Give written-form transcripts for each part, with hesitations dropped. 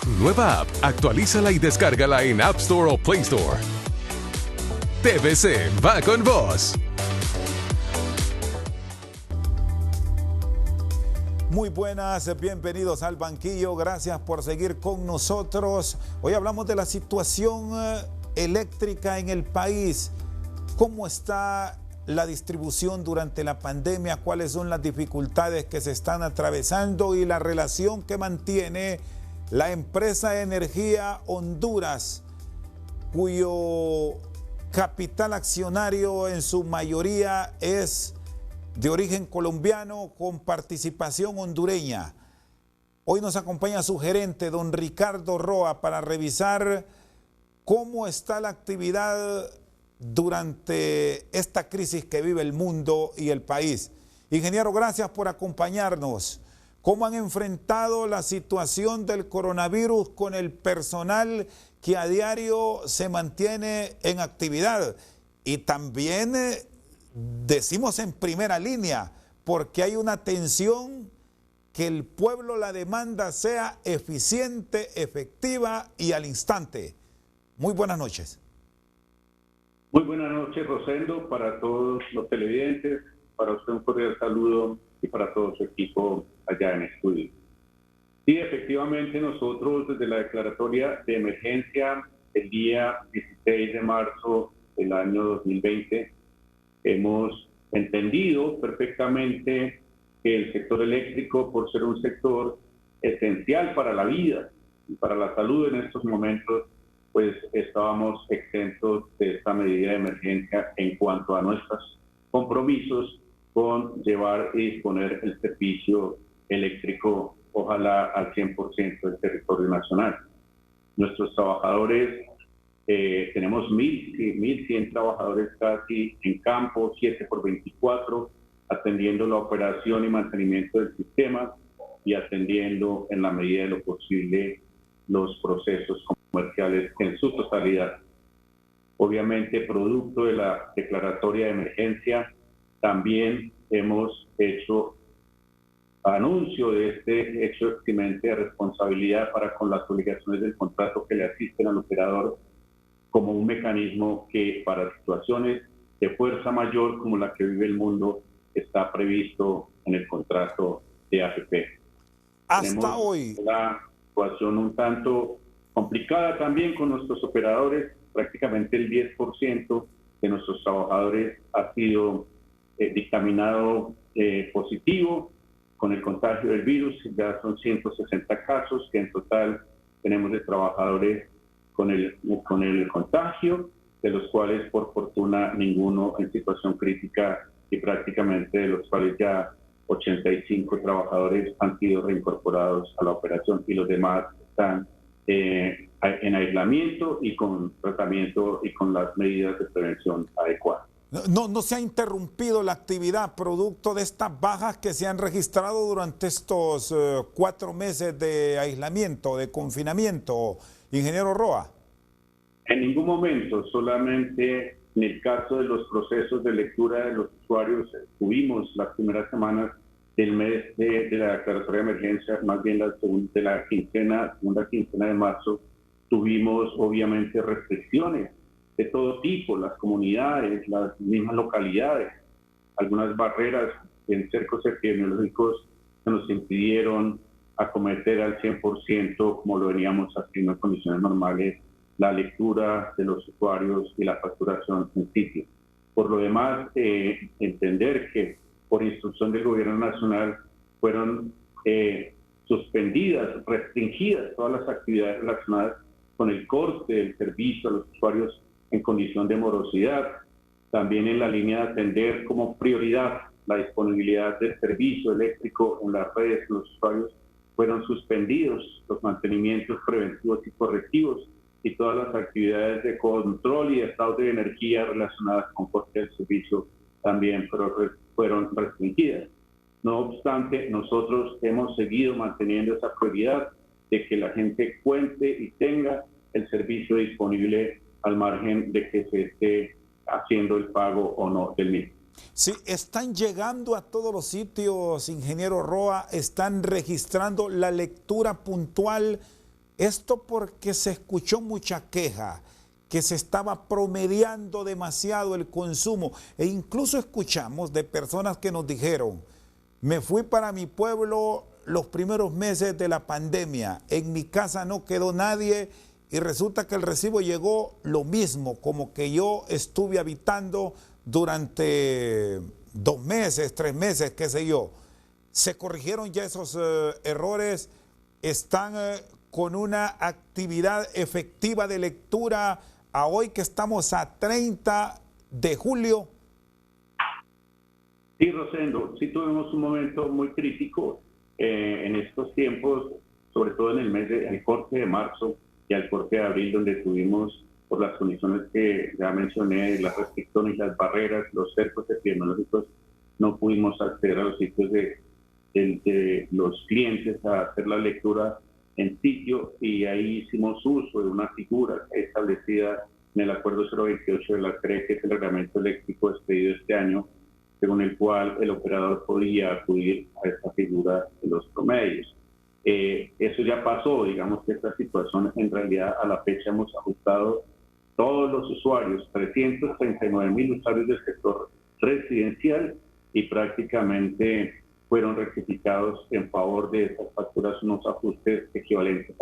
Nueva app. Actualízala y descárgala en App Store o Play Store. TVC va con vos. Muy buenas, bienvenidos al banquillo, gracias por seguir con nosotros. Hoy hablamos de la situación eléctrica en el país. ¿Cómo está la distribución durante la pandemia? ¿Cuáles son las dificultades que se están atravesando y la relación que mantiene la empresa Energía Honduras, cuyo capital accionario en su mayoría es de origen colombiano con participación hondureña? Hoy nos acompaña su gerente, don Ricardo Roa, para revisar cómo está la actividad durante esta crisis que vive el mundo y el país. Ingeniero, gracias por acompañarnos. ¿Cómo han enfrentado la situación del coronavirus con el personal que a diario se mantiene en actividad? Y también decimos en primera línea, porque hay una tensión que el pueblo la demanda sea eficiente, efectiva y al instante. Muy buenas noches. Muy buenas noches, Rosendo, para todos los televidentes, para usted un cordial saludo y para todo su equipo allá en estudio. Sí, efectivamente, nosotros desde la declaratoria de emergencia el día 16 de marzo del año 2020 hemos entendido perfectamente que el sector eléctrico, por ser un sector esencial para la vida y para la salud en estos momentos, pues estábamos exentos de esta medida de emergencia en cuanto a nuestros compromisos con llevar y disponer el servicio eléctrico, ojalá al 100% del territorio nacional. Nuestros trabajadores, tenemos 1.100 trabajadores casi en campo, 7x24, atendiendo la operación y mantenimiento del sistema y atendiendo en la medida de lo posible los procesos comerciales en su totalidad. Obviamente, producto de la declaratoria de emergencia, también hemos hecho anuncio de este hecho eximente de responsabilidad para con las obligaciones del contrato que le asisten al operador como un mecanismo que para situaciones de fuerza mayor como la que vive el mundo está previsto en el contrato de AFP. Hasta Tenemos hoy. una situación un tanto complicada también con nuestros operadores. Prácticamente el 10% de nuestros trabajadores ha sido dictaminado positivo con el contagio del virus. Ya son 160 casos que en total tenemos de trabajadores con el contagio, de los cuales por fortuna ninguno en situación crítica y prácticamente de los cuales ya 85 trabajadores han sido reincorporados a la operación y los demás están en aislamiento y con tratamiento y con las medidas de prevención adecuadas. No se ha interrumpido la actividad producto de estas bajas que se han registrado durante estos 4 meses de aislamiento, de confinamiento, ingeniero Roa. En ningún momento, solamente en el caso de los procesos de lectura de los usuarios, tuvimos las primeras semanas del mes de la declaratoria de emergencia, más bien la segunda quincena de marzo, tuvimos obviamente restricciones de todo tipo, las comunidades, las mismas localidades, algunas barreras en cercos epidemiológicos que nos impidieron acometer al 100%, como lo veníamos haciendo en condiciones normales, la lectura de los usuarios y la facturación en sitio. Por lo demás, entender que por instrucción del gobierno nacional fueron suspendidas, restringidas todas las actividades relacionadas con el corte del servicio a los usuarios en condición de morosidad, también en la línea de atender como prioridad la disponibilidad del servicio eléctrico en las redes de los usuarios, fueron suspendidos los mantenimientos preventivos y correctivos y todas las actividades de control y de estado de energía relacionadas con corte del servicio también fueron restringidas. No obstante, nosotros hemos seguido manteniendo esa prioridad de que la gente cuente y tenga el servicio disponible al margen de que se esté haciendo el pago o no del mismo. Sí, están llegando a todos los sitios, ingeniero Roa, están registrando la lectura puntual Esto porque se escuchó mucha queja, que se estaba promediando demasiado el consumo. E incluso escuchamos de personas que nos dijeron, me fui para mi pueblo los primeros meses de la pandemia, en mi casa no quedó nadie y resulta que el recibo llegó lo mismo, como que yo estuve habitando durante 2 meses, 3 meses, qué sé yo. Se corrigieron ya esos errores, están con una actividad efectiva de lectura a hoy que estamos a 30 de julio. Sí, Rosendo, sí tuvimos un momento muy crítico en estos tiempos, sobre todo en el corte de marzo y al corte de abril, donde tuvimos, por las condiciones que ya mencioné, las restricciones, las barreras, los cercos epidemiológicos, no pudimos acceder a los sitios de los clientes a hacer la lectura en sitio, y ahí hicimos uso de una figura establecida en el Acuerdo 028 de la CRE, que es el reglamento eléctrico expedido este año, según el cual el operador podía acudir a esta figura de los promedios. Eso ya pasó, digamos que esta situación en realidad a la fecha hemos ajustado todos los usuarios, 339.000 usuarios del sector residencial, y prácticamente fueron rectificados en favor de estas facturas unos ajustes equivalentes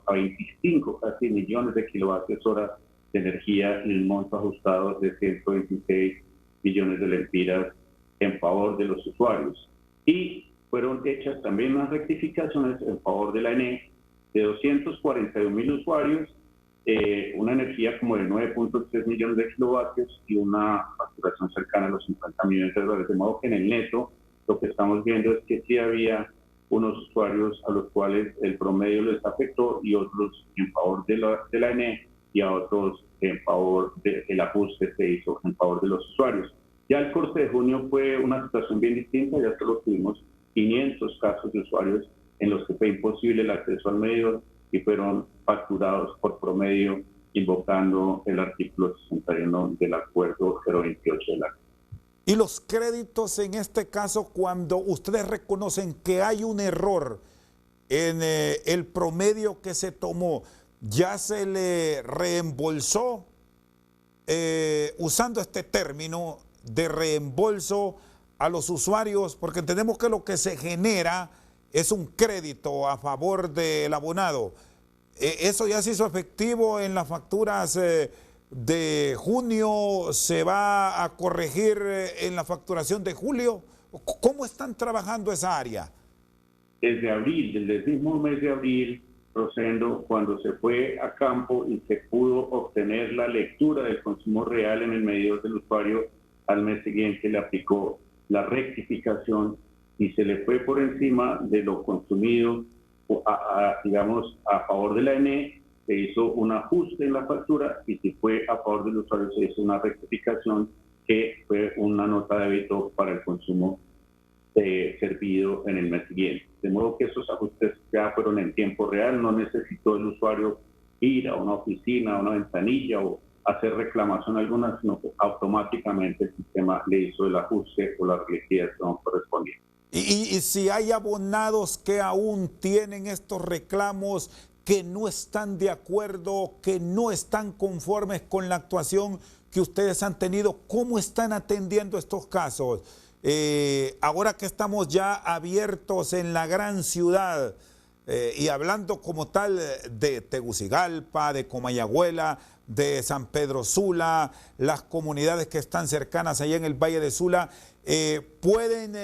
a 25 casi millones de kilovatios hora de energía en el monto ajustado de 126 millones de lempiras en favor de los usuarios. Y fueron hechas también unas rectificaciones en favor de la ENE de 241.000 usuarios, una energía como de 9.3 millones de kilovatios y una facturación cercana a los 50 millones de dólares. De modo que en el neto lo que estamos viendo es que sí había unos usuarios a los cuales el promedio les afectó y otros en favor de la ENE, y a otros en favor del ajuste que se hizo en favor de los usuarios. Ya el corte de junio fue una situación bien distinta, ya solo tuvimos 500 casos de usuarios en los que fue imposible el acceso al medidor y fueron facturados por promedio invocando el artículo 61 del Acuerdo 028 de la. Y los créditos en este caso, cuando ustedes reconocen que hay un error en el promedio que se tomó, ¿ya se le reembolsó? Usando este término de reembolso a los usuarios, porque entendemos que lo que se genera es un crédito a favor del abonado. ¿Eso ya se hizo efectivo en las facturas de junio? ¿Se va a corregir en la facturación de julio? ¿Cómo están trabajando esa área? Desde abril, desde el mismo mes de abril, Rosendo, cuando se fue a campo y se pudo obtener la lectura del consumo real en el medidor del usuario, al mes siguiente le aplicó la rectificación y se le fue por encima de lo consumido, digamos, a favor de la ENE, se hizo un ajuste en la factura, y si fue a favor del usuario se hizo una rectificación que fue una nota de débito para el consumo servido en el mes siguiente. De modo que esos ajustes ya fueron en tiempo real, no necesitó el usuario ir a una oficina, a una ventanilla o hacer reclamación alguna, sino que automáticamente el sistema le hizo el ajuste o la liquidación correspondiente. Y si hay abonados que aún tienen estos reclamos, que no están de acuerdo, que no están conformes con la actuación que ustedes han tenido, ¿cómo están atendiendo estos casos? Ahora que estamos ya abiertos en la gran ciudad y hablando como tal de Tegucigalpa, de Comayagüela, de San Pedro Sula, las comunidades que están cercanas allá en el Valle de Sula, pueden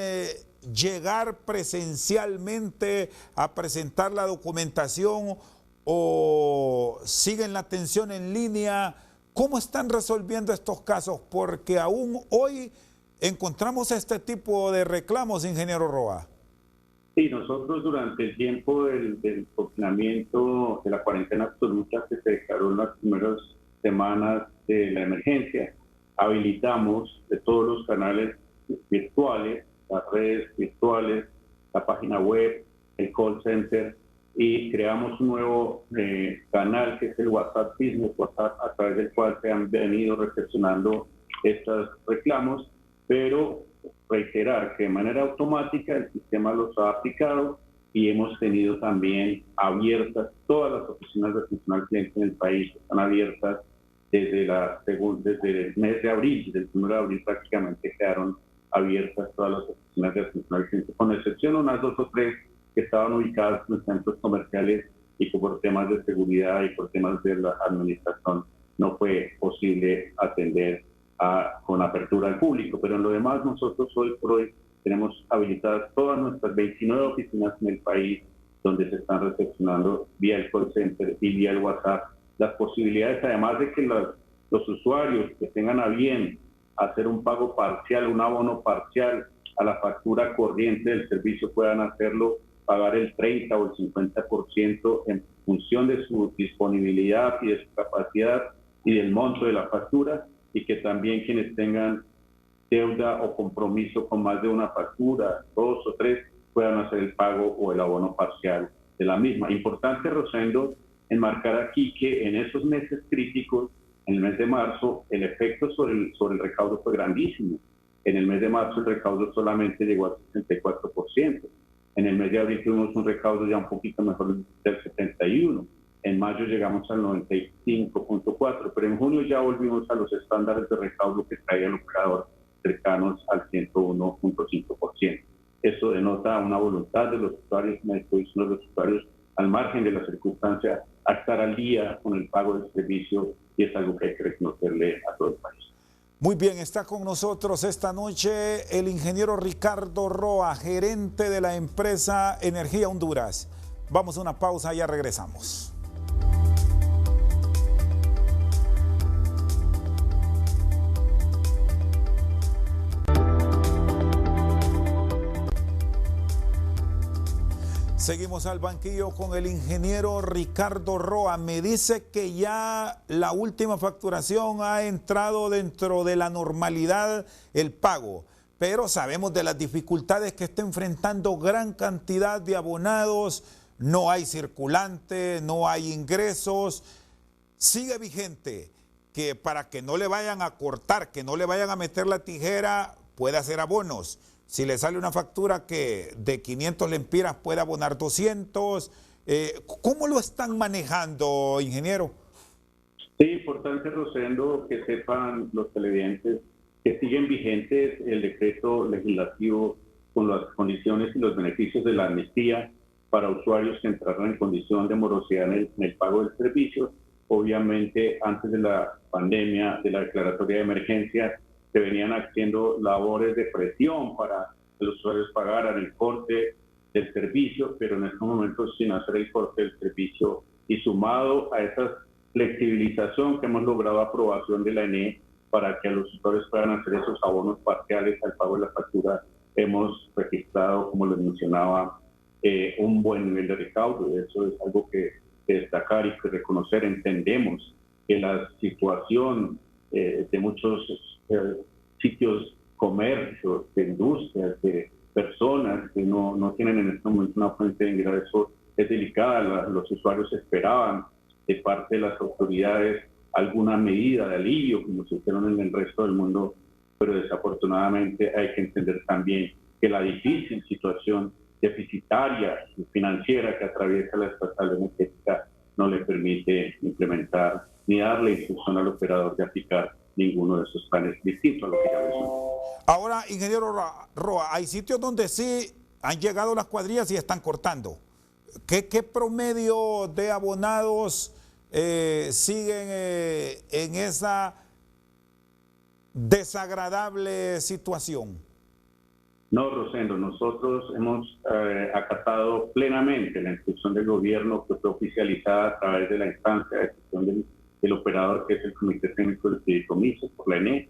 llegar presencialmente a presentar la documentación o siguen la atención en línea. ¿Cómo están resolviendo estos casos? Porque aún hoy encontramos este tipo de reclamos, ingeniero Roa. Sí, nosotros durante el tiempo del confinamiento, de la cuarentena absoluta que se declaró en las primeras semanas de la emergencia, habilitamos de todos los canales virtuales, las redes virtuales, la página web, el call center, y creamos un nuevo canal que es el WhatsApp Business, WhatsApp, a través del cual se han venido recepcionando estos reclamos, pero reiterar que de manera automática el sistema los ha aplicado y hemos tenido también abiertas todas las oficinas de atención al cliente en el país, están abiertas desde el mes de abril, desde el 1 de abril prácticamente quedaron abiertas todas las oficinas de atención al cliente, con excepción de unas 2 o 3 que estaban ubicadas en centros comerciales y que por temas de seguridad y por temas de la administración no fue posible atender con apertura al público. Pero en lo demás, nosotros hoy por hoy tenemos habilitadas todas nuestras 29 oficinas en el país, donde se están recepcionando vía el call center y vía el WhatsApp las posibilidades, además de que los usuarios que tengan a bien hacer un pago parcial, un abono parcial a la factura corriente del servicio, puedan hacerlo, pagar el 30 o el 50% en función de su disponibilidad y de su capacidad y del monto de la factura, y que también quienes tengan deuda o compromiso con más de una factura, 2 o 3, puedan hacer el pago o el abono parcial de la misma. Importante, Rosendo, enmarcar aquí que en esos meses críticos, en el mes de marzo, el efecto sobre el recaudo fue grandísimo. En el mes de marzo el recaudo solamente llegó al 64%. En el mes de abril tuvimos un recaudo ya un poquito mejor del 71%. En mayo llegamos al 95.4%, pero en junio ya volvimos a los estándares de recaudo que traía el operador, cercanos al 101.5%. Eso denota una voluntad de los usuarios, una disposición de los usuarios al margen de las circunstancias a estar al día con el pago del servicio, y es algo que hay que reconocerle a todo el país. Muy bien, está con nosotros esta noche el ingeniero Ricardo Roa, gerente de la empresa Energía Honduras. Vamos a una pausa, ya regresamos. Seguimos al banquillo con el ingeniero Ricardo Roa. Me dice que ya la última facturación ha entrado dentro de la normalidad el pago, pero sabemos de las dificultades que está enfrentando gran cantidad de abonados. No hay circulante, no hay ingresos. Sigue vigente que para que no le vayan a cortar, que no le vayan a meter la tijera, puede hacer abonos. Si le sale una factura que de 500 lempiras puede abonar 200. ¿Cómo lo están manejando, ingeniero? Sí, importante, Rosendo, que sepan los televidentes que siguen vigentes el decreto legislativo con las condiciones y los beneficios de la amnistía para usuarios que entraron en condición de morosidad en el pago del servicio. Obviamente, antes de la pandemia, de la declaratoria de emergencia, se venían haciendo labores de presión para que los usuarios pagaran el corte del servicio, pero en estos momentos sin hacer el corte del servicio, y sumado a esa flexibilización que hemos logrado aprobación de la ENE para que los usuarios puedan hacer esos abonos parciales al pago de la factura, hemos registrado, como les mencionaba, un buen nivel de recaudo. Eso es algo que destacar y que reconocer. Entendemos que la situación de muchos sitios, comercios, de industrias, de personas que no tienen en este momento una fuente de ingreso es delicada. Los usuarios esperaban de parte de las autoridades alguna medida de alivio, como se hicieron en el resto del mundo, pero desafortunadamente hay que entender también que la difícil situación deficitaria y financiera que atraviesa la estatal energética no le permite implementar ni darle instrucción al operador de aplicar ninguno de esos planes distintos a lo que ya mencioné. Ahora, ingeniero Roa, hay sitios donde sí han llegado las cuadrillas y están cortando. ¿Qué promedio de abonados siguen en esa desagradable situación? No, Rosendo, nosotros hemos acatado plenamente la instrucción del gobierno que fue oficializada a través de la instancia de decisión del operador, que es el Comité Técnico de Fideicomisos por la ENE,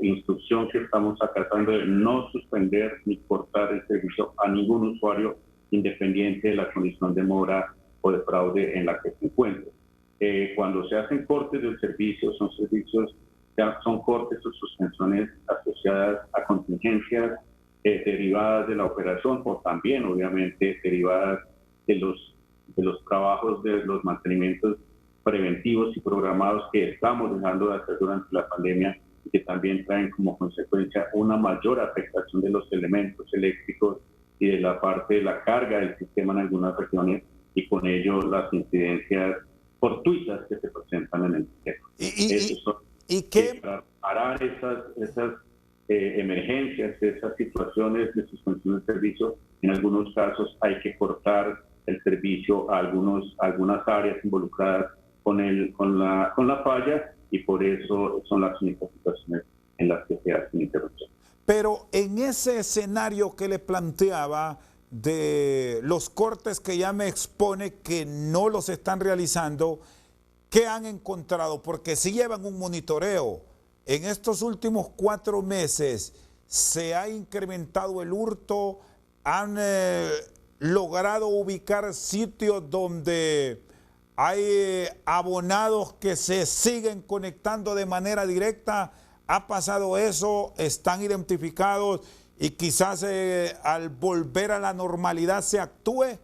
instrucción que estamos acatando de no suspender ni cortar el servicio a ningún usuario, independiente de la condición de mora o de fraude en la que se encuentre. Cuando se hacen cortes del servicio, son cortes o suspensiones asociadas a contingencias derivadas de la operación, o también obviamente derivadas de los trabajos de los mantenimientos preventivos y programados que estamos dejando de hacer durante la pandemia, y que también traen como consecuencia una mayor afectación de los elementos eléctricos y de la parte de la carga del sistema en algunas regiones y con ello las incidencias fortuitas que se presentan en el sistema. ¿Y qué? Para parar esas emergencias, esas situaciones de suspensión de servicio, en algunos casos hay que cortar el servicio a algunas áreas involucradas con la falla, y por eso son las únicas situaciones en las que se hacen interrupción. Pero en ese escenario que le planteaba de los cortes que ya me expone que no los están realizando, ¿qué han encontrado? Porque si llevan un monitoreo. En estos últimos 4 meses se ha incrementado el hurto, han logrado ubicar sitios donde hay abonados que se siguen conectando de manera directa. ¿Ha pasado eso? ¿Están identificados? Y quizás al volver a la normalidad se actúe.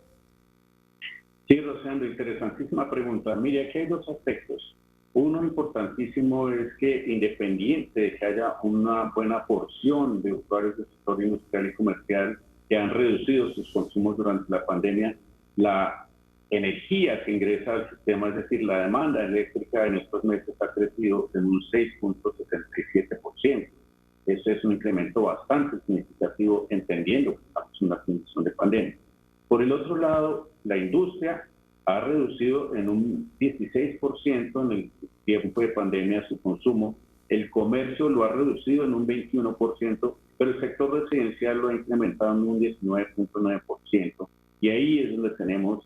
Sí, Rosendo, interesantísima pregunta. Mire, aquí hay 2 aspectos. Uno importantísimo es que, independiente de que haya una buena porción de usuarios del sector industrial y comercial que han reducido sus consumos durante la pandemia, la energía que ingresa al sistema, es decir, la demanda eléctrica en estos meses ha crecido en un 6.77%. Ese es un incremento bastante significativo, entendiendo que estamos en una condición de pandemia. Por el otro lado, la industria ha reducido en un 16% en el tiempo de pandemia su consumo. El comercio lo ha reducido en un 21%, pero el sector residencial lo ha incrementado en un 19.9%. Y ahí es donde tenemos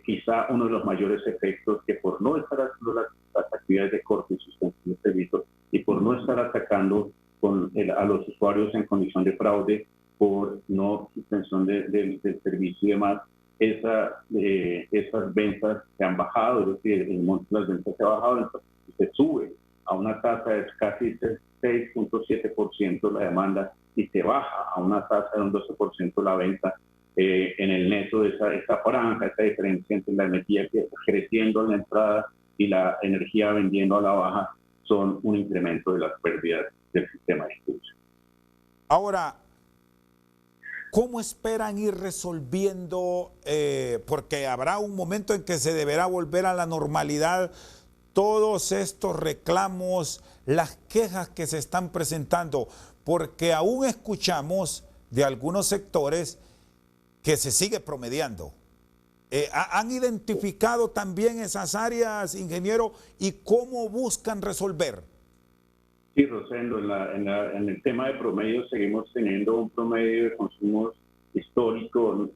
quizá uno de los mayores efectos, que por no estar haciendo las actividades de corte y suspensión de servicios y por no estar atacando a los usuarios en condición de fraude por no suspensión del servicio y demás, esas ventas se han bajado, es decir, el monto de las ventas se ha bajado, entonces se sube a una tasa de casi 6.7% la demanda y se baja a una tasa de un 12% la venta. En el neto de esa franja, esa diferencia entre la energía que está creciendo en la entrada y la energía vendiendo a la baja, son un incremento de las pérdidas del sistema de distribución. Ahora, ¿cómo esperan ir resolviendo? Porque habrá un momento en que se deberá volver a la normalidad, todos estos reclamos, las quejas que se están presentando, porque aún escuchamos de algunos sectores que se sigue promediando. ¿Han identificado también esas áreas, ingeniero, y cómo buscan resolver? Sí, Rosendo, en el tema de promedio seguimos teniendo un promedio de consumos histórico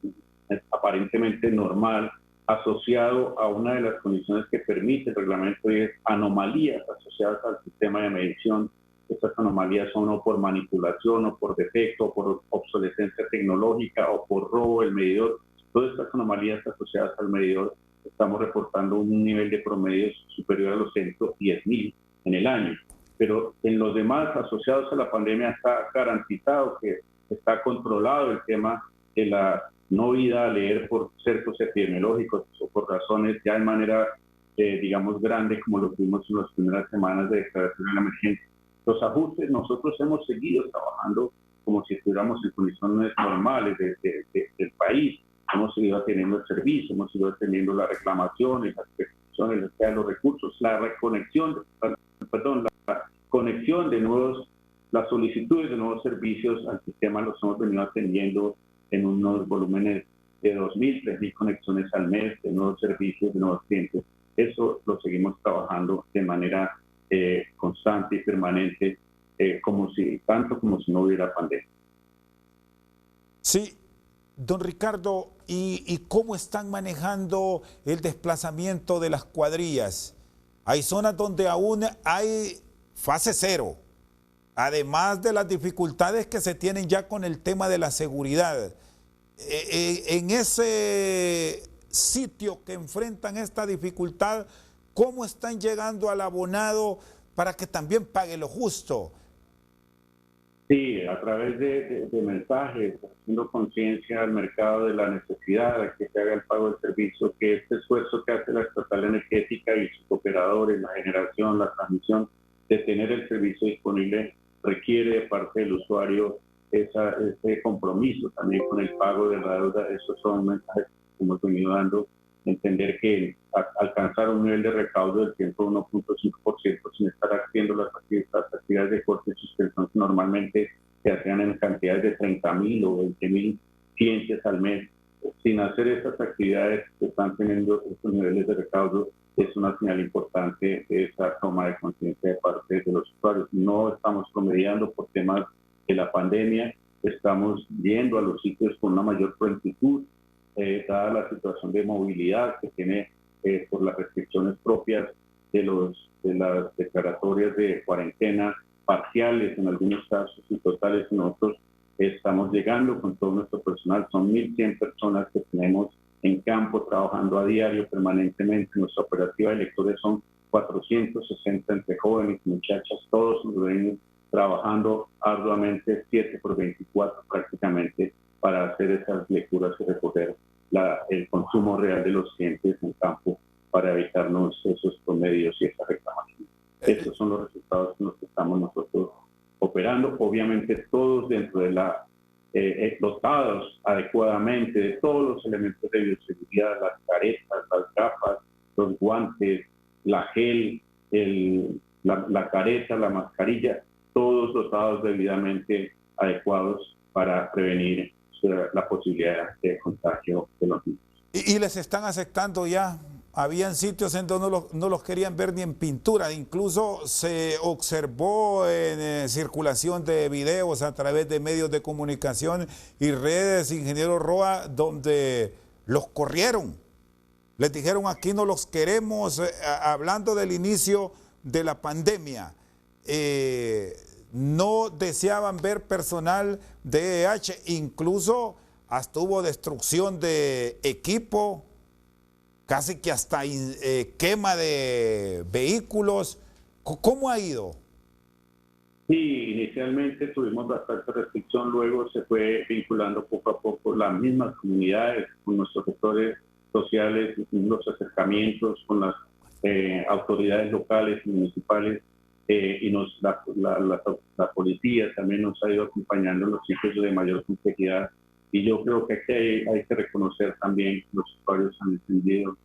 aparentemente normal, asociado a una de las condiciones que permite el reglamento, y es anomalías asociadas al sistema de medición. Estas anomalías son o por manipulación, o por defecto, o por obsolescencia tecnológica, o por robo del medidor. Todas estas anomalías asociadas al medidor, estamos reportando un nivel de promedios superior a los 110.000 en el año. Pero en los demás asociados a la pandemia está garantizado que está controlado el tema de la no ida a leer por cercos epidemiológicos o por razones ya de manera, digamos, grande, como lo tuvimos en las primeras semanas de declaración de la emergencia. Los ajustes, nosotros hemos seguido trabajando como si estuviéramos en condiciones normales del país. Hemos seguido atendiendo el servicio, hemos seguido atendiendo las reclamaciones, las peticiones, los recursos, la conexión de las solicitudes de nuevos servicios al sistema los hemos venido atendiendo en unos volúmenes de 2.000, 3.000 conexiones al mes de nuevos servicios, de nuevos clientes. Eso lo seguimos trabajando de manera constante y permanente, tanto como si no hubiera pandemia. Sí, don Ricardo, ¿y cómo están manejando el desplazamiento de las cuadrillas? Hay zonas donde aún hay fase 0, además de las dificultades que se tienen ya con el tema de la seguridad. En ese sitio que enfrentan esta dificultad, ¿cómo están llegando al abonado para que también pague lo justo? Sí, a través de mensajes, haciendo conciencia al mercado de la necesidad de que se haga el pago del servicio, que este esfuerzo que hace la estatal energética y sus operadores, la generación, la transmisión, de tener el servicio disponible, requiere de parte del usuario ese compromiso también con el pago de la deuda. Esos son mensajes que hemos venido dando. Entender que alcanzar un nivel de recaudo del 101.5% sin estar haciendo las actividades de corte y suspensión que normalmente se hacían en cantidades de 30.000 o 20.000 clientes al mes, sin hacer esas actividades que están teniendo estos niveles de recaudo, es una señal importante de esa toma de conciencia de parte de los usuarios. No estamos promediando por temas de la pandemia, estamos yendo a los sitios con una mayor prontitud, dada la situación de movilidad que tiene por las restricciones propias de las declaratorias de cuarentena parciales en algunos casos y totales en otros. Estamos llegando con todo nuestro personal, son 1.100 personas que tenemos en campo trabajando a diario permanentemente. Nuestra operativa de lectores son 460 entre jóvenes y muchachas, todos hondureños, trabajando arduamente 7/24 prácticamente para hacer esas lecturas y recoger el consumo real de los clientes en campo para evitarnos esos promedios y esas reclamaciones. Estos son los resultados con los que estamos nosotros operando, obviamente todos dentro de dotados adecuadamente de todos los elementos de bioseguridad, las caretas, las gafas, los guantes, la gel, la careta, la mascarilla, todos dotados debidamente adecuados para prevenir la posibilidad de contagio de los niños. ¿Y les están aceptando ya? Habían sitios en donde no los querían ver ni en pintura, incluso se observó en circulación de videos a través de medios de comunicación y redes, ingeniero Roa, donde los corrieron. Les dijeron aquí no los queremos, hablando del inicio de la pandemia. No deseaban ver personal de EH, incluso hasta hubo destrucción de equipo, casi que hasta quema de vehículos. ¿Cómo ha ido? Sí, inicialmente tuvimos bastante restricción, luego se fue vinculando poco a poco las mismas comunidades con nuestros sectores sociales, los acercamientos con las autoridades locales y municipales, y la policía también nos ha ido acompañando en los sitios de mayor complejidad. Y yo creo que aquí hay que reconocer también que los usuarios han entendido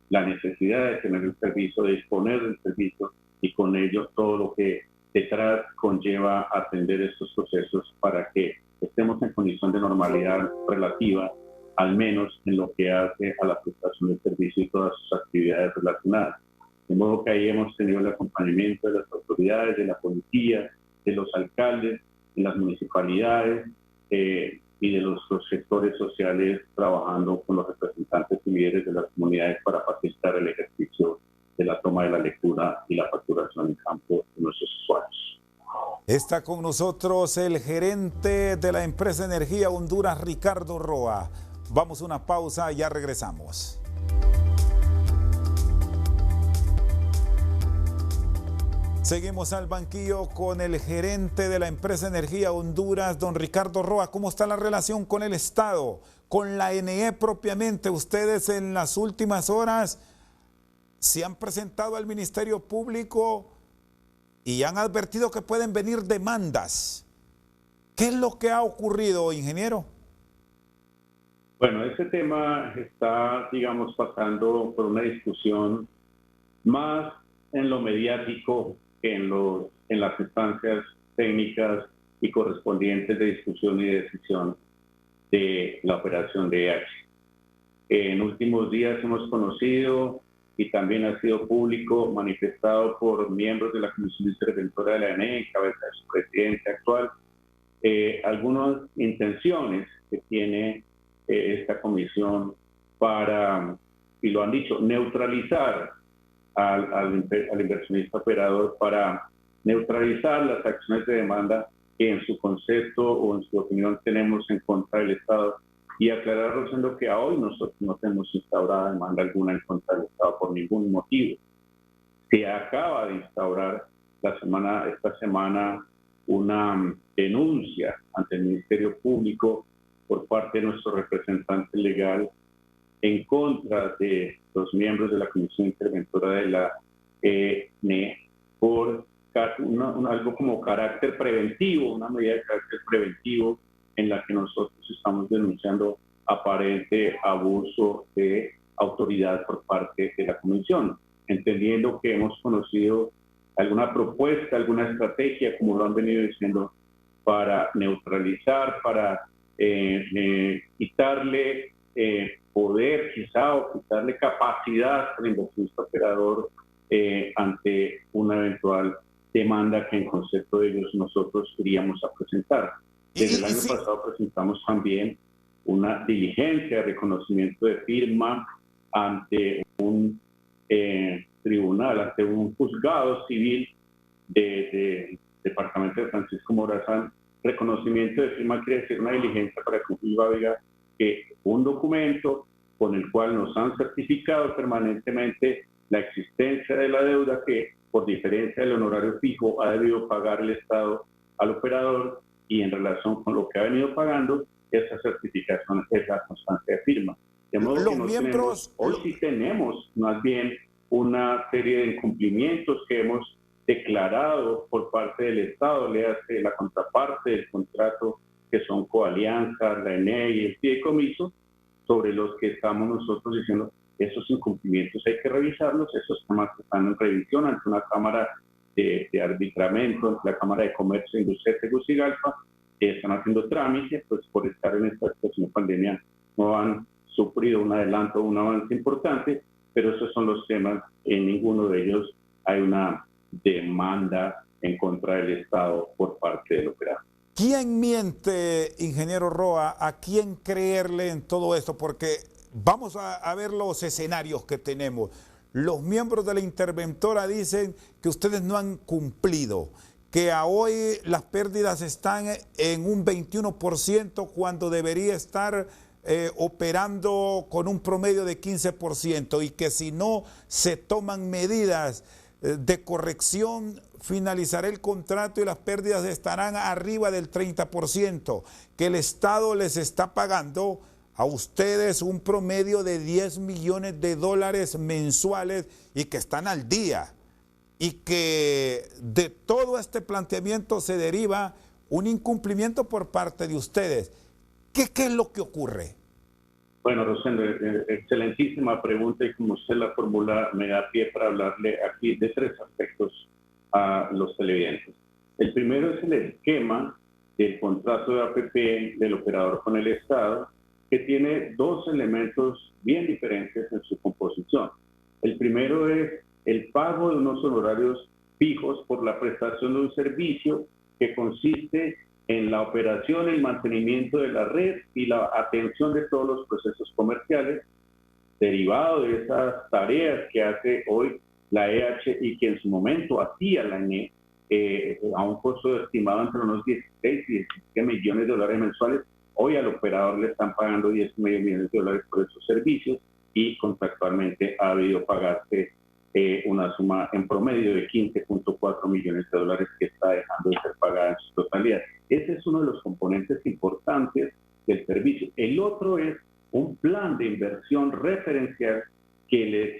la necesidad de tener el servicio, de disponer del servicio y con ello todo lo que detrás conlleva atender estos procesos para que estemos en condición de normalidad relativa, al menos en lo que hace a la prestación del servicio y todas sus actividades relacionadas. De modo que ahí hemos tenido el acompañamiento de las autoridades, de la policía, de los alcaldes, de las municipalidades, y de los sectores sociales trabajando con los representantes y líderes de las comunidades para facilitar el ejercicio de la toma de la lectura y la facturación en campo de nuestros usuarios. Está con nosotros el gerente de la empresa Energía Honduras, Ricardo Roa. Vamos a una pausa, ya regresamos. Seguimos al banquillo con el gerente de la empresa Energía Honduras, don Ricardo Roa. ¿Cómo está la relación con el Estado, con la NE propiamente? Ustedes en las últimas horas se han presentado al Ministerio Público y han advertido que pueden venir demandas. ¿Qué es lo que ha ocurrido, ingeniero? Bueno, ese tema está, digamos, pasando por una discusión más en lo mediático que en las instancias técnicas y correspondientes de discusión y de decisión de la operación de EH. En últimos días hemos conocido y también ha sido público, manifestado por miembros de la Comisión Interventora de la ANE, en cabeza de su presidente actual, algunas intenciones que tiene esta comisión para, y lo han dicho, neutralizar al inversionista operador, para neutralizar las acciones de demanda que en su concepto o en su opinión tenemos en contra del Estado, y aclararlos en lo que a hoy nosotros no tenemos instaurada demanda alguna en contra del Estado por ningún motivo. Se acaba de instaurar esta semana una denuncia ante el Ministerio Público por parte de nuestro representante legal en contra de los miembros de la Comisión Interventora de la ENE por algo como carácter preventivo, una medida de carácter preventivo en la que nosotros estamos denunciando aparente abuso de autoridad por parte de la Comisión, entendiendo que hemos conocido alguna propuesta, alguna estrategia, como lo han venido diciendo, para neutralizar, para quitarle poder quizá o quitarle capacidad al inversionista operador ante una eventual demanda que en concepto de ellos nosotros iríamos a presentar. Desde el año pasado presentamos también una diligencia de reconocimiento de firma ante un tribunal, ante un juzgado civil del departamento de Francisco Morazán. Reconocimiento de firma quiere decir una diligencia para que un juzgado diga que un documento con el cual nos han certificado permanentemente la existencia de la deuda que, por diferencia del honorario fijo, ha debido pagar el Estado al operador, y en relación con lo que ha venido pagando, esa certificación es la constancia de firma. De modo que hoy sí tenemos más bien una serie de incumplimientos que hemos declarado por parte del Estado, le hace la contraparte del contrato, que son Coalianza, la ENE y el fideicomiso, sobre los que estamos nosotros diciendo esos incumplimientos hay que revisarlos. Esos temas están en revisión ante una Cámara de Arbitramiento, ante la Cámara de Comercio, Industria de Tegucigalpa, están haciendo trámite, pues por estar en esta situación de pandemia no han sufrido un adelanto, un avance importante, pero esos son los temas. En ninguno de ellos hay una demanda en contra del Estado por parte del operador. ¿Quién miente, ingeniero Roa? ¿A quién creerle en todo esto? Porque vamos a ver los escenarios que tenemos. Los miembros de la interventora dicen que ustedes no han cumplido, que a hoy las pérdidas están en un 21% cuando debería estar operando con un promedio de 15%, y que si no se toman medidas de corrección, finalizará el contrato y las pérdidas estarán arriba del 30%, que el Estado les está pagando a ustedes un promedio de 10 millones de dólares mensuales y que están al día, y que de todo este planteamiento se deriva un incumplimiento por parte de ustedes. ¿Qué es lo que ocurre? Bueno, Rosendo, excelentísima pregunta, y como usted la formula, me da pie para hablarle aquí de tres aspectos a los televidentes. El primero es el esquema del contrato de APP del operador con el Estado, que tiene dos elementos bien diferentes en su composición. El primero es el pago de unos honorarios fijos por la prestación de un servicio que consiste en la operación, el mantenimiento de la red y la atención de todos los procesos comerciales, derivado de esas tareas que hace hoy la EH y que en su momento hacía la ENE, a un costo estimado entre unos 16 y 17 millones de dólares mensuales. Hoy al operador le están pagando 10 millones de dólares por esos servicios, y contractualmente ha habido pagarse una suma en promedio de 15.4 millones de dólares que está dejando de ser pagada en su totalidad. Ese es uno de los componentes importantes del servicio. El otro es un plan de inversión referencial que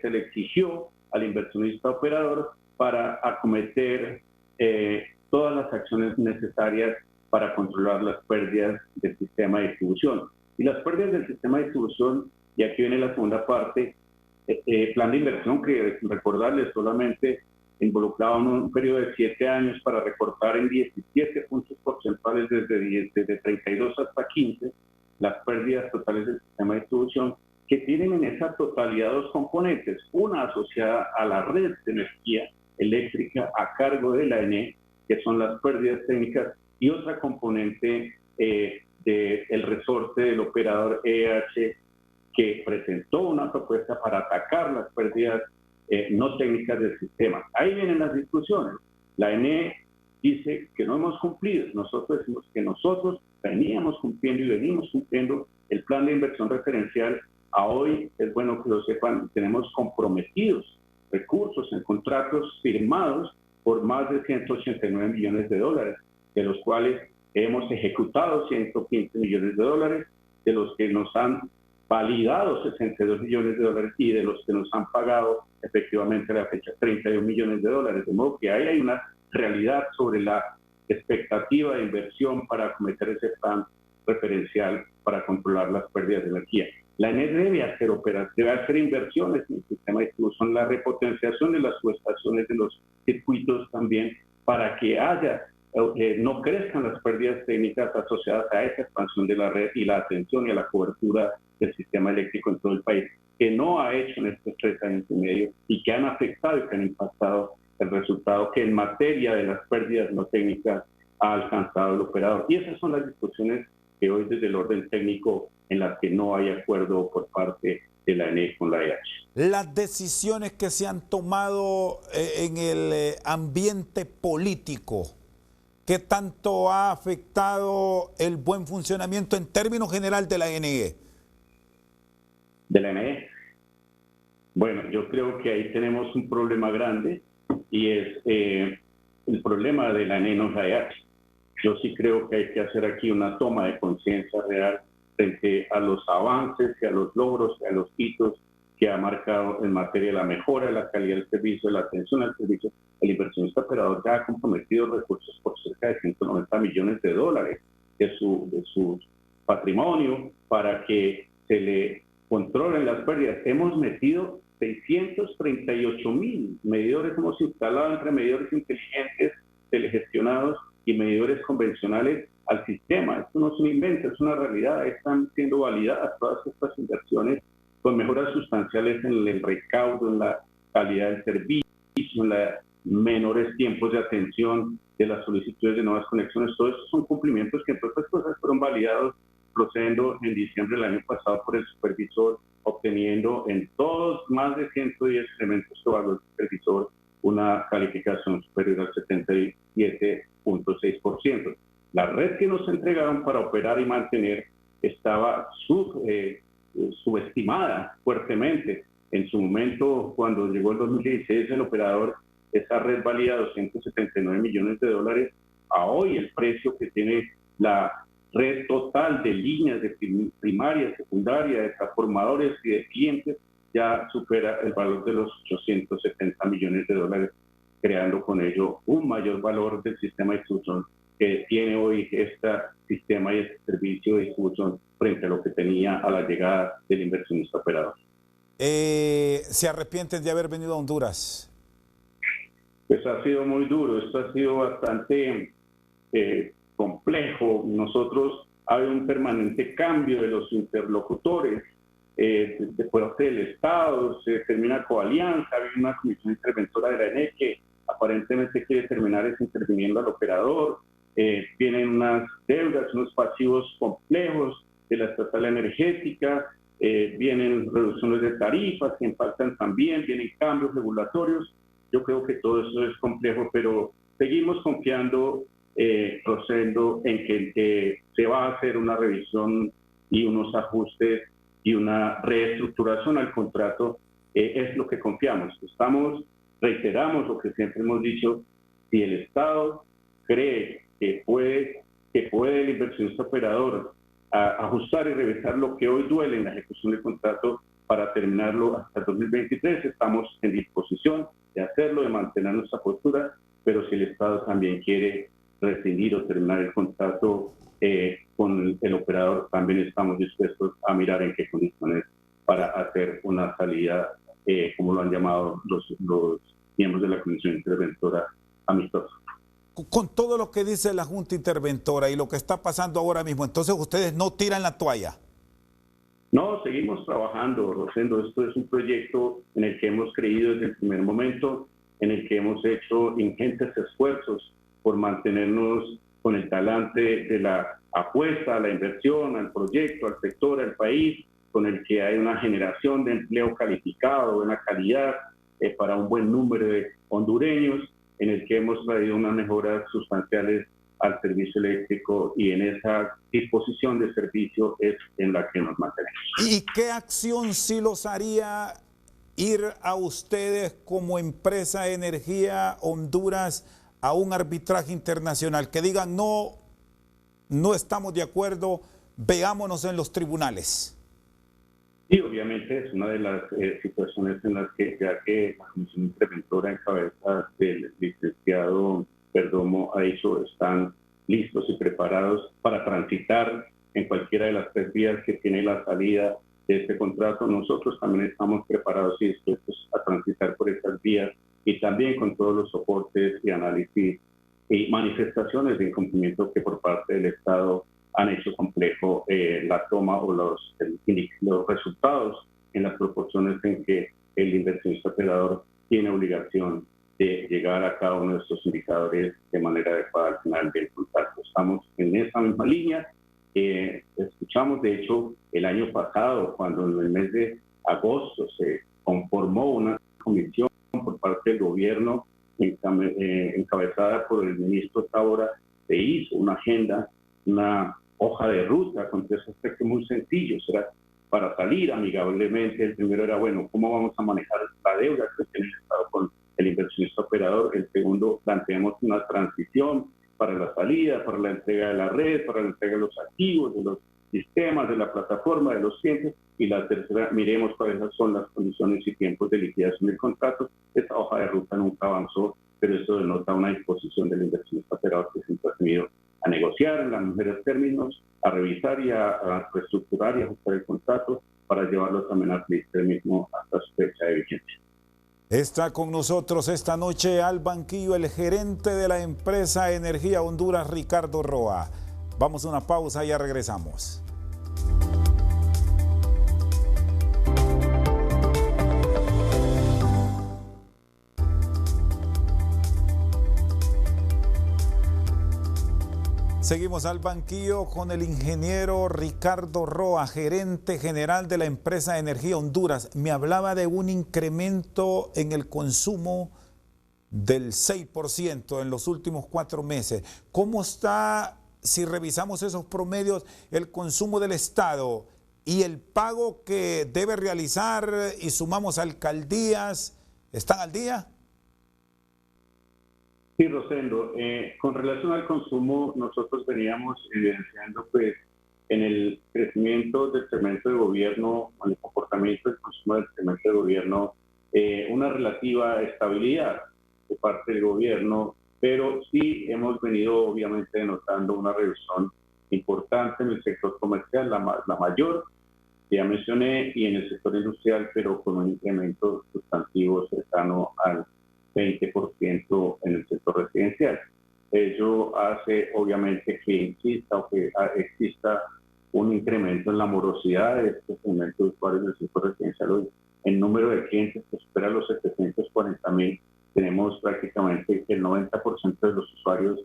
se le exigió al inversionista operador para acometer todas las acciones necesarias para controlar las pérdidas del sistema de distribución. Y las pérdidas del sistema de distribución, y aquí viene la segunda parte, plan de inversión que, recordarles, solamente involucraba un periodo de 7 años para recortar en 17 puntos porcentuales desde 32 hasta 15 las pérdidas totales del sistema de distribución, que tienen en esa totalidad dos componentes: una asociada a la red de energía eléctrica a cargo de la ENE, que son las pérdidas técnicas, y otra componente del resorte del operador EH, que presentó una propuesta para atacar las pérdidas no técnicas del sistema. Ahí vienen las discusiones. La ENE dice que no hemos cumplido. Nosotros decimos que nosotros veníamos cumpliendo y venimos cumpliendo el plan de inversión referencial. A hoy, es bueno que lo sepan, tenemos comprometidos recursos en contratos firmados por más de 189 millones de dólares, de los cuales hemos ejecutado 115 millones de dólares, de los que nos han validado 62 millones de dólares y de los que nos han pagado efectivamente a la fecha 31 millones de dólares. De modo que ahí hay una realidad sobre la expectativa de inversión para acometer ese plan referencial para controlar las pérdidas de energía. La ENE debe hacer inversiones en el sistema de distribución, la repotenciación de las subestaciones, de los circuitos también, para que no crezcan las pérdidas técnicas asociadas a esa expansión de la red y la atención y a la cobertura del sistema eléctrico en todo el país, que no ha hecho en estos 3 años y medio y que han afectado y que han impactado el resultado que en materia de las pérdidas no técnicas ha alcanzado el operador. Y esas son las discusiones que hoy desde el orden técnico en las que no hay acuerdo por parte de la ENE con la EH. Las decisiones que se han tomado en el ambiente político, ¿qué tanto ha afectado el buen funcionamiento en términos general de la ENE? De la ENE. Bueno, yo creo que ahí tenemos un problema grande y es el problema de la ENE no es la EH. Yo sí creo que hay que hacer aquí una toma de conciencia real frente a los avances y a los logros y a los hitos que ha marcado en materia de la mejora de la calidad del servicio, de la atención al servicio. El inversionista operador ya ha comprometido recursos por cerca de 190 millones de dólares de su patrimonio para que se le controlen las pérdidas. Hemos metido 638.000 medidores, hemos instalado entre medidores inteligentes, telegestionados y medidores convencionales al sistema. Esto no es un invento, es una realidad. Están siendo validadas todas estas inversiones con mejoras sustanciales en el recaudo, en la calidad del servicio, en los menores tiempos de atención de las solicitudes de nuevas conexiones. Todos estos son cumplimientos que, entre otras cosas, fueron validados procediendo en diciembre del año pasado por el supervisor, obteniendo en todos más de 110 elementos que evaluó el supervisor una calificación superior al 77.6%. La red que nos entregaron para operar y mantener estaba subestimada fuertemente. En su momento, cuando llegó el 2016, el operador, esa red valía 279 millones de dólares. A hoy el precio que tiene la red total de líneas de primaria, secundaria, de transformadores y de clientes ya supera el valor de los 870 millones de dólares, creando con ello un mayor valor del sistema de distribución que tiene hoy este sistema y este servicio de distribución frente a lo que tenía a la llegada del inversionista operador. ¿Se arrepienten de haber venido a Honduras? Pues ha sido muy duro, esto ha sido bastante complejo. Nosotros hay un permanente cambio de los interlocutores de parte del Estado, se termina coalianza, hay una comisión interventora de la ENE que aparentemente quiere terminar interviniendo al operador. Vienen unas deudas, unos pasivos complejos de la estatal energética, vienen reducciones de tarifas que impactan también, vienen cambios regulatorios. Yo creo que todo eso es complejo, pero seguimos confiando, Rosendo, en que se va a hacer una revisión y unos ajustes y una reestructuración al contrato. Es lo que confiamos. Reiteramos lo que siempre hemos dicho: si el Estado cree que puede el inversionista operador ajustar y revisar lo que hoy duele en la ejecución del contrato para terminarlo hasta el 2023, estamos en disposición de hacerlo, de mantener nuestra postura, pero si el Estado también quiere rescindir o terminar el contrato con el operador, también estamos dispuestos a mirar en qué condiciones para hacer una salida, como lo han llamado los miembros de la Comisión Interventora, amistosa. Con todo lo que dice la Junta Interventora y lo que está pasando ahora mismo, entonces ustedes no tiran la toalla. No, seguimos trabajando, Rosendo. Esto es un proyecto en el que hemos creído desde el primer momento, en el que hemos hecho ingentes esfuerzos por mantenernos con el talante de la apuesta a la inversión, al proyecto, al sector, al país, con el que hay una generación de empleo calificado, de buena calidad, para un buen número de hondureños, en el que hemos traído unas mejoras sustanciales al servicio eléctrico, y en esa disposición de servicio es en la que nos mantenemos. ¿Y qué acción sí los haría ir a ustedes como empresa de energía Honduras a un arbitraje internacional? Que digan, no estamos de acuerdo, veámonos en los tribunales. Sí, obviamente es una de las situaciones en las que, ya que la Comisión Interventora en cabeza del licenciado Perdomo ha AISO están listos y preparados para transitar en cualquiera de las 3 vías que tiene la salida de este contrato. Nosotros también estamos preparados y dispuestos a transitar por estas vías y también con todos los soportes y análisis y manifestaciones de incumplimiento que por parte del Estado han hecho complejo la toma o los resultados en las proporciones en que el inversionista operador tiene obligación de llegar a cada uno de estos indicadores de manera adecuada al final del contrato. Estamos en esa misma línea. Escuchamos, de hecho, el año pasado, cuando en el mes de agosto se conformó una comisión por parte del gobierno encabezada por el ministro Tábora, se hizo una agenda, una hoja de ruta con 3 aspectos muy sencillos. Era para salir amigablemente. El primero era, bueno, ¿cómo vamos a manejar la deuda que tiene el Estado con el inversionista operador? El segundo, planteamos una transición para la salida, para la entrega de la red, para la entrega de los activos, de los sistemas, de la plataforma, de los clientes. Y la tercera, miremos cuáles son las condiciones y tiempos de liquidación del contrato. Esta hoja de ruta nunca avanzó, pero esto denota una disposición del inversionista operador que siempre ha tenido a negociar en los mejores términos, a revisar y a reestructurar y ajustar el contrato para llevarlo también al cliente mismo hasta su fecha de vigencia. Está con nosotros esta noche al banquillo el gerente de la empresa Energía Honduras, Ricardo Roa. Vamos a una pausa y ya regresamos. Seguimos al banquillo con el ingeniero Ricardo Roa, gerente general de la empresa Energía Honduras. Me hablaba de un incremento en el consumo del 6% en los últimos 4 meses. ¿Cómo está, si revisamos esos promedios, el consumo del Estado y el pago que debe realizar y sumamos alcaldías? ¿Están al día? Sí, Rosendo, con relación al consumo, nosotros veníamos evidenciando pues en el crecimiento del segmento de gobierno, en el comportamiento del consumo del segmento de gobierno, una relativa estabilidad de parte del gobierno, pero sí hemos venido obviamente notando una reducción importante en el sector comercial, la mayor, ya mencioné, y en el sector industrial, pero con un incremento sustantivo cercano al 20% en el sector residencial. Ello hace obviamente que exista un incremento en la morosidad de este segmento de usuarios del sector residencial. Hoy, el número de clientes que supera los 740,000, tenemos prácticamente que el 90% de los usuarios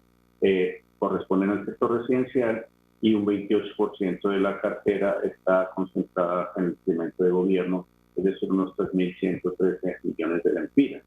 corresponden al sector residencial y un 28% de la cartera está concentrada en el segmento de gobierno, es decir, unos 3.113 millones de lempiras.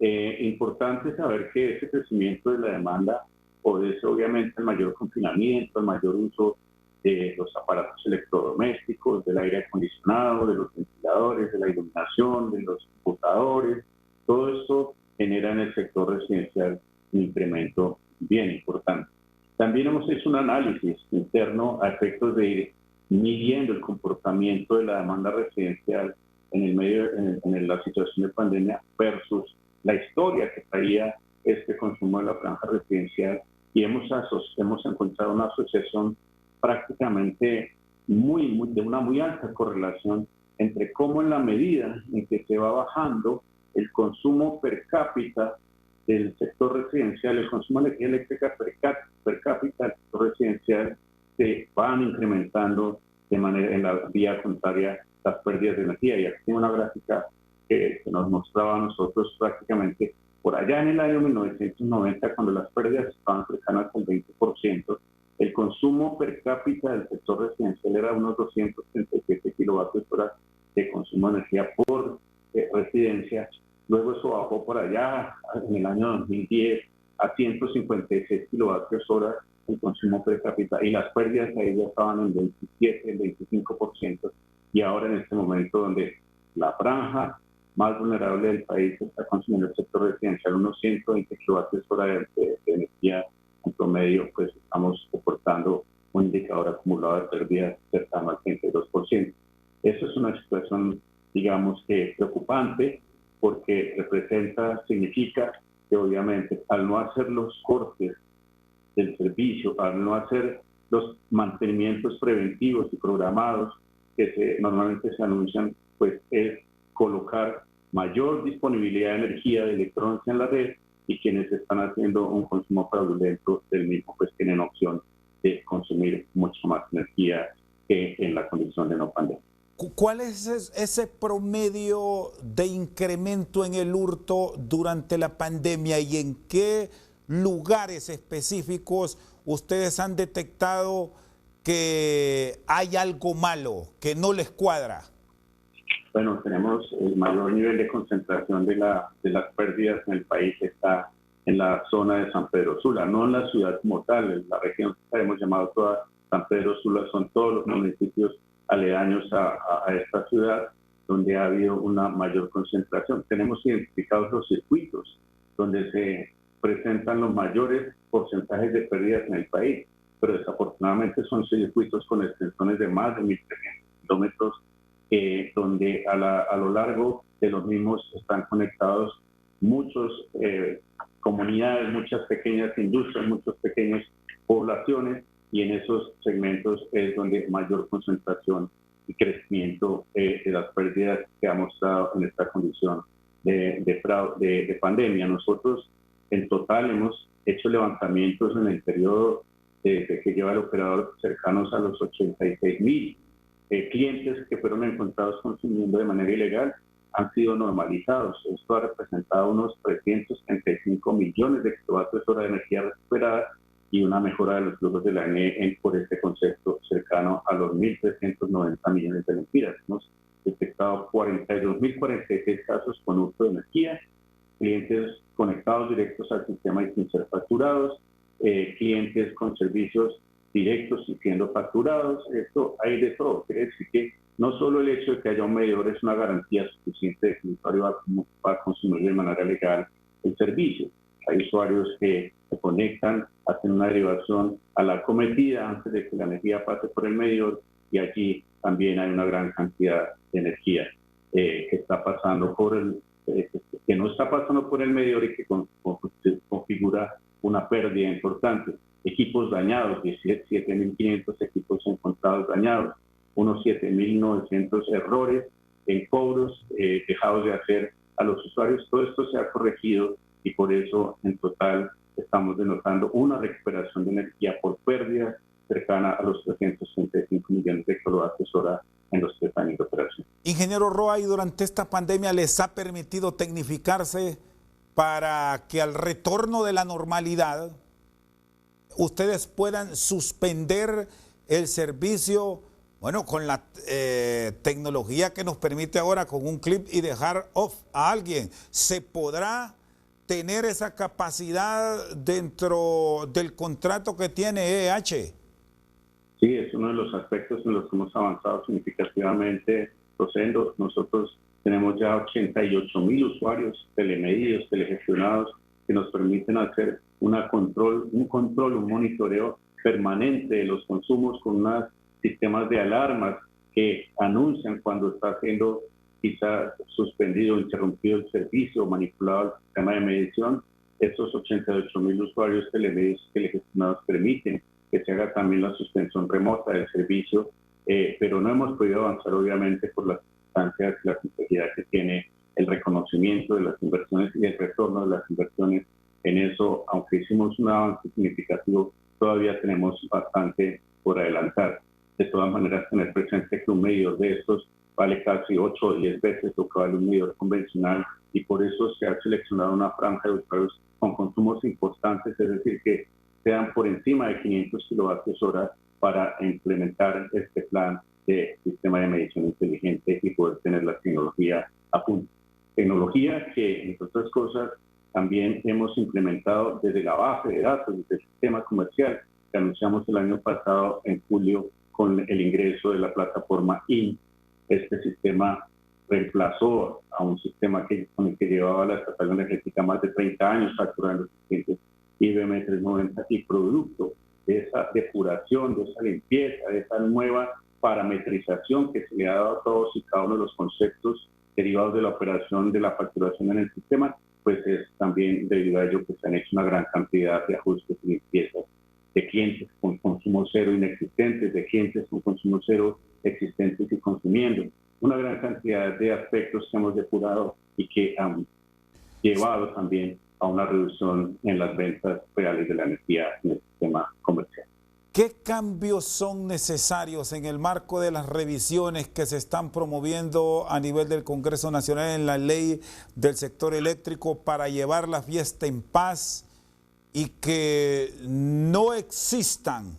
Importante saber que ese crecimiento de la demanda obedece obviamente el mayor confinamiento, el mayor uso de los aparatos electrodomésticos, del aire acondicionado, de los ventiladores, de la iluminación, de los computadores. Todo esto genera en el sector residencial un incremento bien importante. También hemos hecho un análisis interno a efectos de ir midiendo el comportamiento de la demanda residencial en la situación de pandemia versus la historia que traía este consumo de la franja residencial, y hemos encontrado una asociación prácticamente de una muy alta correlación entre cómo en la medida en que se va bajando el consumo per cápita del sector residencial, el consumo de energía eléctrica per cápita del sector residencial, se van incrementando de manera, en la vía contraria, las pérdidas de energía. Y aquí tengo una gráfica que nos mostraba a nosotros prácticamente por allá en el año 1990, cuando las pérdidas estaban cercanas al 20%, el consumo per cápita del sector residencial era unos 237 kilovatios hora de consumo de energía por residencia. Luego eso bajó por allá en el año 2010 a 156 kilovatios hora el consumo per cápita, y las pérdidas ahí ya estaban en 27, en 25%, y ahora en este momento donde la franja más vulnerable del país está consumiendo el sector residencial unos 120 kilovatios hora de energía en promedio, pues estamos soportando un indicador acumulado de pérdidas cercano al 32%. Eso es una situación, digamos, que preocupante, porque significa que obviamente al no hacer los cortes del servicio, al no hacer los mantenimientos preventivos y programados que normalmente se anuncian, pues es colocar mayor disponibilidad de energía de electrones en la red, y quienes están haciendo un consumo fraudulento del mismo pues tienen opción de consumir mucho más energía que en la condición de no pandemia. ¿Cuál es ese promedio de incremento en el hurto durante la pandemia y en qué lugares específicos ustedes han detectado que hay algo malo, que no les cuadra? Bueno, tenemos el mayor nivel de concentración de las pérdidas en el país, está en la zona de San Pedro Sula, no en la ciudad como tal, en la región que hemos llamado toda San Pedro Sula, son todos los municipios aledaños a esta ciudad donde ha habido una mayor concentración. Tenemos identificados los circuitos donde se presentan los mayores porcentajes de pérdidas en el país, pero desafortunadamente son circuitos con extensiones de más de 1.300 kilómetros, donde a lo largo de los mismos están conectados muchas comunidades, muchas pequeñas industrias, muchas pequeñas poblaciones, y en esos segmentos es donde mayor concentración y crecimiento de las pérdidas que ha mostrado en esta condición de pandemia. Nosotros en total hemos hecho levantamientos en el periodo desde que lleva el operador cercanos a los 86.000 clientes que fueron encontrados consumiendo de manera ilegal han sido normalizados. Esto ha representado unos 335 millones de kilovatios hora de energía recuperada y una mejora de los flujos de la NE por este concepto cercano a los 1.390 millones de lempiras. Hemos detectado 42.046 casos con uso de energía, clientes conectados directos al sistema y sin ser facturados, clientes con servicios directos y siendo facturados. Esto hay de todo. Quiere decir que no solo el hecho de que haya un medidor es una garantía suficiente de que el usuario va a consumir de manera legal el servicio. Hay usuarios que se conectan, hacen una derivación a la acometida antes de que la energía pase por el medidor, y allí también hay una gran cantidad de energía que está pasando que no está pasando por el medidor y que configura una pérdida importante. Equipos dañados, 17.500 equipos encontrados dañados, unos 7.900 errores en cobros dejados de hacer a los usuarios. Todo esto se ha corregido y por eso en total estamos denotando una recuperación de energía por pérdida cercana a los 335 millones de kilovatios hora en los 3 años de operación. Ingeniero Roa, ¿y durante esta pandemia les ha permitido tecnificarse para que al retorno de la normalidad ustedes puedan suspender el servicio, bueno, con la tecnología que nos permite ahora con un clip y dejar off a alguien? ¿Se podrá tener esa capacidad dentro del contrato que tiene EEH? Sí, es uno de los aspectos en los que hemos avanzado significativamente, Rosendo. Nosotros tenemos ya 88.000 usuarios telemedidos, telegestionados, que nos permiten hacer un monitoreo permanente de los consumos con unos sistemas de alarmas que anuncian cuando está siendo quizá suspendido o interrumpido el servicio o manipulado el sistema de medición. Estos 88.000 usuarios telegestionados permiten que se haga también la suspensión remota del servicio, pero no hemos podido avanzar obviamente por las circunstancias y la complejidad que tiene el reconocimiento de las inversiones y el retorno de las inversiones. En eso, aunque hicimos un avance significativo, todavía tenemos bastante por adelantar. De todas maneras, tener presente que un medidor de estos vale casi 8 o 10 veces lo que vale un medidor convencional, y por eso se ha seleccionado una franja de usuarios con consumos importantes, es decir, que sean por encima de 500 kilovatios hora para implementar este plan de sistema de medición inteligente y poder tener la tecnología a punto. Tecnología que, entre otras cosas, también hemos implementado desde la base de datos, desde el sistema comercial que anunciamos el año pasado en julio con el ingreso de la plataforma IN. Este sistema reemplazó a un sistema con el que llevaba la estatal energética más de 30 años facturando clientes IBM 390, y producto de esa depuración, de esa limpieza, de esa nueva parametrización que se le ha dado a todos y cada uno de los conceptos derivados de la operación de la facturación en el sistema, pues es también debido a ello que se han hecho una gran cantidad de ajustes y limpiezas de clientes con consumo cero inexistentes, de clientes con consumo cero existentes y consumiendo. Una gran cantidad de aspectos que hemos depurado y que han llevado también a una reducción en las ventas reales de la energía en el sistema comercial. ¿Qué cambios son necesarios en el marco de las revisiones que se están promoviendo a nivel del Congreso Nacional en la ley del sector eléctrico para llevar la fiesta en paz y que no existan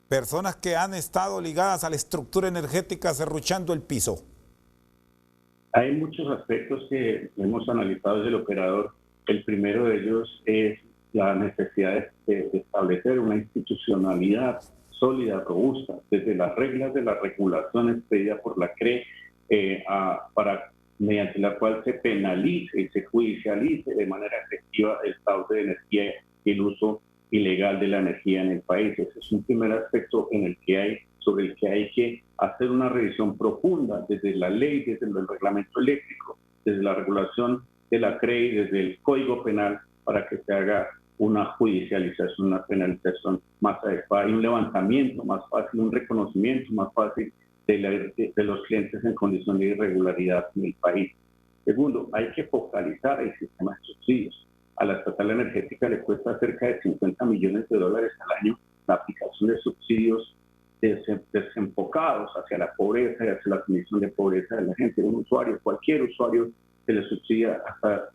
personas que han estado ligadas a la estructura energética serruchando el piso? Hay muchos aspectos que hemos analizado desde el operador. El primero de ellos es la necesidad de establecer una institucionalidad sólida, robusta, desde las reglas de las regulaciones pedidas por la CRE, mediante la cual se penalice y se judicialice de manera efectiva el fraude de energía y el uso ilegal de la energía en el país. Ese es un primer aspecto sobre el que hay que hacer una revisión profunda desde la ley, desde el reglamento eléctrico, desde la regulación de la CRE y desde el Código Penal, para que se haga una judicialización, una penalización más adecuada y un levantamiento más fácil, un reconocimiento más fácil de los clientes en condición de irregularidad en el país. Segundo, hay que focalizar el sistema de subsidios. A la estatal energética le cuesta cerca de $50 millones al año la aplicación de subsidios desenfocados hacia la pobreza y hacia la condición de pobreza de la gente. Un usuario, cualquier usuario, se le subsidia hasta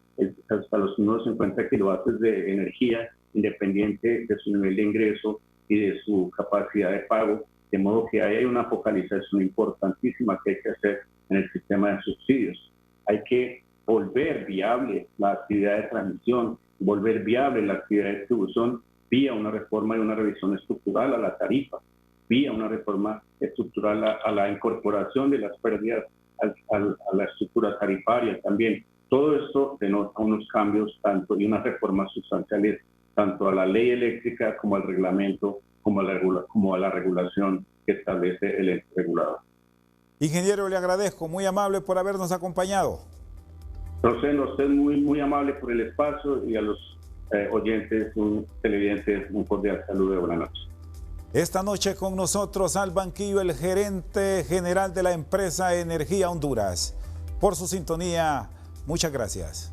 los 150 kilovatios de energía, independiente de su nivel de ingreso y de su capacidad de pago. De modo que ahí hay una focalización importantísima que hay que hacer en el sistema de subsidios. Hay que volver viable la actividad de transmisión, volver viable la actividad de distribución vía una reforma y una revisión estructural a la tarifa, vía una reforma estructural a la incorporación de las pérdidas a la estructura tarifaria también. Todo esto denota unos cambios y unas reformas sustanciales tanto a la ley eléctrica como al reglamento, como a la regulación que establece el ente regulador. Ingeniero, le agradezco, muy amable por habernos acompañado. Rosendo, usted muy amable por el espacio, y a los oyentes, televidentes, un cordial saludo y buenas noches. Esta noche con nosotros al banquillo el gerente general de la empresa Energía Honduras. Por su sintonía, muchas gracias.